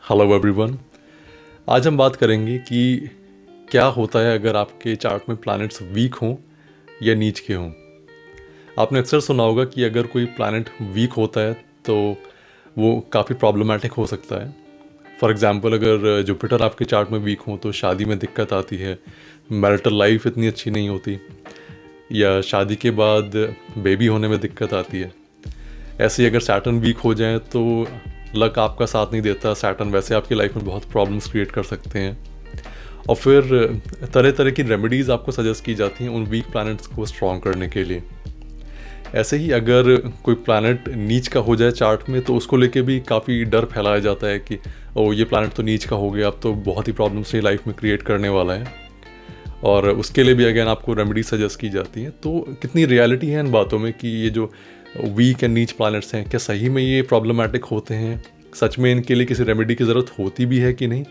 Hello everyone. आज हम बात करेंगे कि क्या होता है अगर आपके चार्ट में प्लैनेट्स वीक हों या नीच के हों। आपने अक्सर सुना होगा कि अगर कोई प्लैनेट वीक होता है तो वो काफ़ी प्रॉब्लमेटिक हो सकता है। फॉर एग्जांपल, अगर जुपिटर आपके चार्ट में वीक हो तो शादी में दिक्कत आती है, मैरिटल लाइफ इतनी अच्छी नहीं होती, या शादी के बाद बेबी होने में दिक्कत आती है। ऐसे ही अगर सैटर्न वीक हो जाए तो लक आपका साथ नहीं देता। सैटर्न वैसे आपकी लाइफ में बहुत प्रॉब्लम्स क्रिएट कर सकते हैं, और फिर तरह तरह की रेमेडीज़ आपको सजेस्ट की जाती हैं उन वीक प्लैनेट्स को स्ट्रॉन्ग करने के लिए। ऐसे ही अगर कोई प्लैनेट नीच का हो जाए चार्ट में तो उसको लेके भी काफ़ी डर फैलाया जाता है कि ओ ये प्लैनेट तो नीच का हो गया, अब तो बहुत ही प्रॉब्लम्स अपनी लाइफ में क्रिएट करने वाला है, और उसके लिए भी अगेन आपको रेमेडी सजेस्ट की जाती हैं। तो कितनी रियलिटी है इन बातों में कि ये जो वीक एंड नीच प्लैनेट्स हैं, क्या सही में ये प्रॉब्लमेटिक होते हैं? सच में इनके लिए किसी रेमेडी की ज़रूरत होती भी है कि नहीं,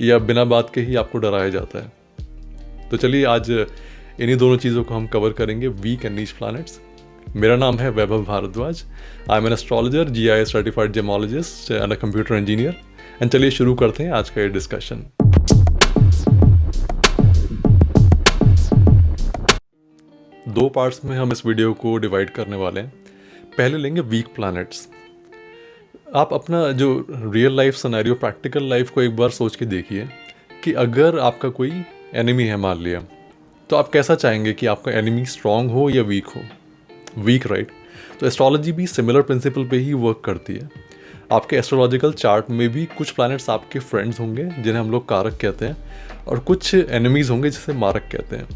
या बिना बात के ही आपको डराया जाता है? तो चलिए आज इन्हीं दोनों चीज़ों को हम कवर करेंगे, वीक एंड नीच प्लैनेट्स। मेरा नाम है Vaibhav Bhardwaj. I am an astrologer, GIS certified gemologist and a computer engineer. And चलिए शुरू करते हैं आज का ये डिस्कशन। दो पार्ट्स में हम इस वीडियो को डिवाइड करने वाले हैं। पहले लेंगे वीक प्लैनेट्स। आप अपना जो real life scenario, practical life को एक बार सोच के देखिए कि अगर आपका कोई एनिमी है मान लिया, तो आप कैसा चाहेंगे कि आपका एनिमी स्ट्रांग हो या वीक हो? Weak, right? तो एस्ट्रोलॉजी भी सिमिलर प्रिंसिपल पे ही वर्क करती है। आपके एस्ट्रोलॉजिकल चार्ट में भी कुछ प्लैनेट्स आपके फ्रेंड्स होंगे जिन्हें हम लोग कारक कहते हैं, और कुछ एनिमीज होंगे जिसे मारक कहते हैं।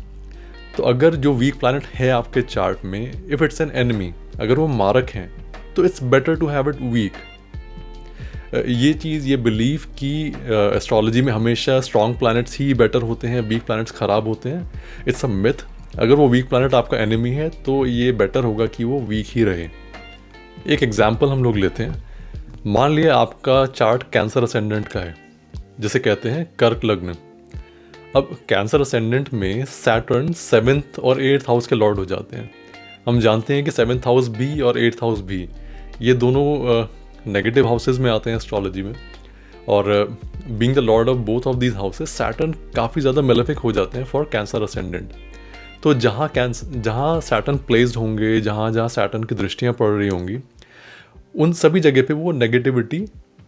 तो अगर जो वीक प्लैनेट है आपके चार्ट में, इफ़ इट्स एन एनिमी, अगर वो मारक हैं, तो it's better to have it weak. ये चीज़, ये बिलीव कि एस्ट्रोलॉजी में हमेशा स्ट्रॉन्ग प्लैनेट्स ही बेटर होते हैं, वीक प्लैनेट्स ख़राब होते हैं, इट्स अ मिथ। अगर वो वीक प्लैनेट आपका एनिमी है तो ये बेटर होगा कि वो वीक ही रहे। एक एग्जाम्पल हम लोग लेते हैं। मान लिया आपका चार्ट कैंसर असेंडेंट का है, जिसे कहते हैं कर्क लग्न। अब कैंसर असेंडेंट में सैटर्न 7th और 8th हाउस के लॉर्ड हो जाते हैं। हम जानते हैं कि 7th हाउस भी और 8th हाउस भी, ये दोनों नेगेटिव हाउसेज में आते हैं एस्ट्रोलॉजी में, और being the Lord of both of these houses, Saturn काफ़ी ज़्यादा मेलेफिक हो जाते हैं फॉर कैंसर असेंडेंट। तो जहाँ सैटर्न प्लेस्ड होंगे, जहाँ जहाँ सैटर्न की दृष्टियाँ पड़ रही होंगी, उन सभी जगह पे वो नेगेटिविटी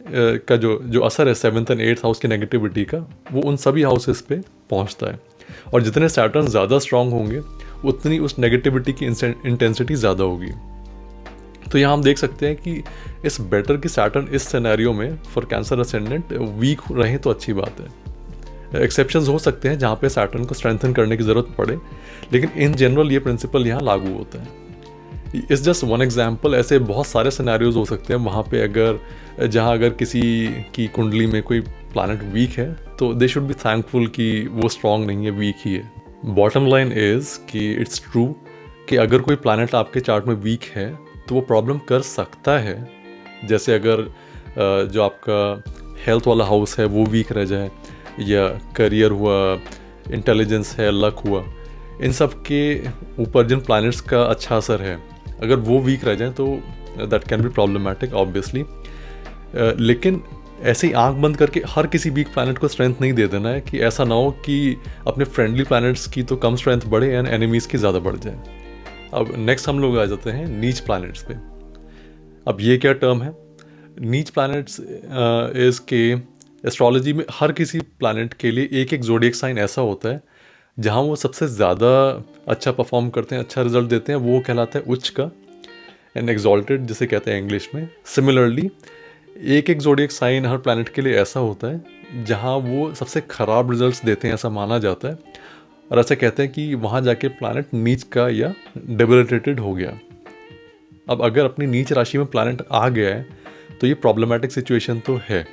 का जो असर है 7th एंड 8th हाउस की नेगेटिविटी का, वो उन सभी हाउसेस पे पहुंचता है। और जितने सैटर्न ज़्यादा स्ट्रांग होंगे उतनी उस नेगेटिविटी की इंटेंसिटी ज़्यादा होगी। तो यहाँ हम देख सकते हैं कि इस बेटर की सैटर्न इस सिनेरियो में फॉर कैंसर असेंडेंट वीक रहें तो अच्छी बात है। एक्सेप्शंस हो सकते हैं जहाँ पे सैटर्न को स्ट्रेंथन करने की ज़रूरत पड़े, लेकिन इन जनरल ये प्रिंसिपल यहाँ लागू होता है। It's just one example. ऐसे बहुत सारे सिनेरियोज हो सकते हैं वहाँ पे अगर किसी की कुंडली में कोई प्लैनेट वीक है तो दे शुड बी थैंकफुल कि वो स्ट्रांग नहीं है, वीक ही है। बॉटम लाइन इज़ कि इट्स ट्रू कि अगर कोई प्लैनेट आपके चार्ट में वीक है तो वो प्रॉब्लम कर सकता है। जैसे अगर जो आपका हेल्थ वाला हाउस है वो वीक रह जाए, या करियर हुआ, इंटेलिजेंस है, लक हुआ, इन सब के ऊपर जिन प्लैनेट्स का अच्छा असर है, अगर वो वीक रह जाए तो that can be problematic obviously. लेकिन ऐसे ही आंख बंद करके हर किसी वीक प्लैनेट को स्ट्रेंथ नहीं दे देना है कि ऐसा ना हो कि अपने फ्रेंडली प्लैनेट्स की तो कम स्ट्रेंथ बढ़े एंड एनिमीज़ की ज़्यादा बढ़ जाए। अब नेक्स्ट हम लोग आ जाते हैं नीच प्लैनेट्स पे। अब ये क्या टर्म है? नीच प्लैनेट्स इज़ के एस्ट्रोलॉजी में हर किसी प्लैनेट के लिए एक एक ज़ोडिएक साइन ऐसा होता है जहाँ वो सबसे ज़्यादा अच्छा परफॉर्म करते हैं, अच्छा रिजल्ट देते हैं, वो कहलाता है उच्च का, एंड एक्सॉल्टेड जिसे कहते हैं इंग्लिश में। सिमिलरली एक एक ज़ोडिएक साइन हर प्लैनेट के लिए ऐसा होता है जहाँ वो सबसे ख़राब रिजल्ट्स देते हैं, ऐसा माना जाता है, और ऐसा कहते हैं कि वहाँ जाके प्लैनेट नीच का या डेबिलिटेटेड हो गया। अब अगर अपनी नीच राशि में प्लैनेट आ गया है तो ये प्रॉब्लमेटिक सिचुएशन तो है,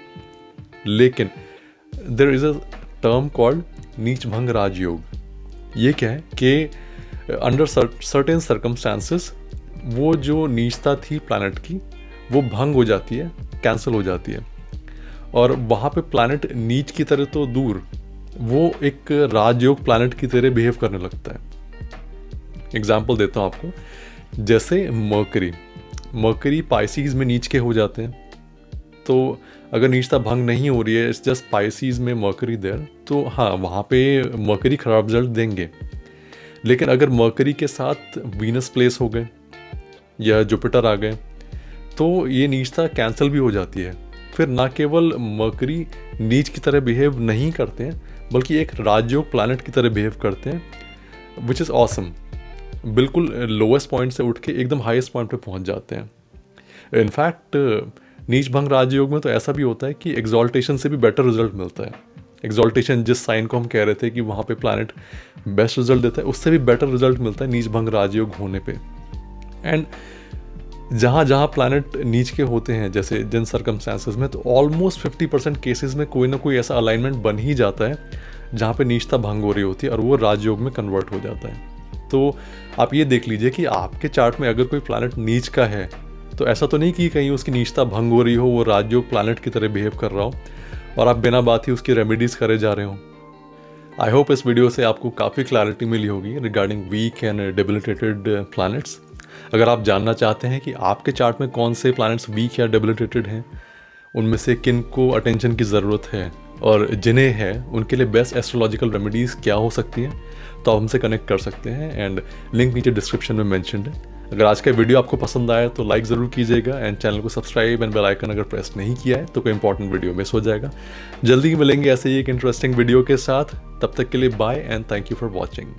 लेकिन there is a term called नीच भंग राजयोग। ये क्या है कि अंडर सर्टेन सर्कमस्टांसेस वो जो नीचता थी प्लैनेट की वो भंग हो जाती है, कैंसिल हो जाती है, और वहाँ पे प्लैनेट नीच की तरह तो दूर, वो एक राजयोग प्लैनेट की तरह बिहेव करने लगता है। एग्जाम्पल देता हूँ आपको। जैसे मर्करी पाइसीज में नीच के हो जाते हैं, तो अगर नीचता भंग नहीं हो रही है, इट्स जस्ट स्पाइसीज में मर्करी देयर, तो हाँ वहाँ पे मर्करी खराब रिजल्ट देंगे। लेकिन अगर मर्करी के साथ वीनस प्लेस हो गए या जुपिटर आ गए तो ये नीचता कैंसिल भी हो जाती है। फिर ना केवल मर्करी नीच की तरह बिहेव नहीं करते हैं बल्कि एक राजयोग प्लैनेट की तरह बिहेव करते हैं, विच इज़ ऑसम। बिल्कुल लोएस्ट पॉइंट से उठ के एकदम हाईएस्ट पॉइंट पे पहुंच जाते हैं। इनफैक्ट नीच भंग राजयोग में तो ऐसा भी होता है कि एग्जॉल्टेशन से भी बेटर रिजल्ट मिलता है। एग्जॉल्टेशन जिस साइन को हम कह रहे थे कि वहाँ पे प्लैनेट बेस्ट रिजल्ट देता है, उससे भी बेटर रिजल्ट मिलता है नीच भंग राजयोग होने पे। एंड जहाँ जहाँ प्लैनेट नीच के होते हैं, जैसे जिन सर्कमस्टांसेस में, तो ऑलमोस्ट 50% केसेस में कोई ना कोई ऐसा अलाइनमेंट बन ही जाता है जहाँ पे नीचता भंग हो रही होती है और वो राजयोग में कन्वर्ट हो जाता है। तो आप ये देख लीजिए कि आपके चार्ट में अगर कोई प्लैनेट नीच का है तो ऐसा तो नहीं कि कहीं उसकी नीचता भंग हो रही हो, वो राजयोग प्लैनेट की तरह बिहेव कर रहा हो और आप बिना बात ही उसकी रेमेडीज़ करे जा रहे हो। आई होप इस वीडियो से आपको काफ़ी क्लैरिटी मिली होगी regarding weak and debilitated planets. अगर आप जानना चाहते हैं कि आपके चार्ट में कौन से प्लैनेट्स वीक या डेबिलिटेटेड हैं, उनमें से किन को अटेंशन की ज़रूरत है और जिन्हें है उनके लिए बेस्ट एस्ट्रोलॉजिकल रेमेडीज़ क्या हो सकती हैं, तो आप हमसे कनेक्ट कर सकते हैं। एंड लिंक नीचे डिस्क्रिप्शन में मेंशन्ड है। अगर आज का वीडियो आपको पसंद आया तो लाइक ज़रूर कीजिएगा एंड चैनल को सब्सक्राइब एंड बेल आइकन अगर प्रेस नहीं किया है तो कोई इंपॉर्टेंट वीडियो मिस हो जाएगा। जल्दी ही मिलेंगे ऐसे ही एक इंटरेस्टिंग वीडियो के साथ। तब तक के लिए bye and thank you for watching.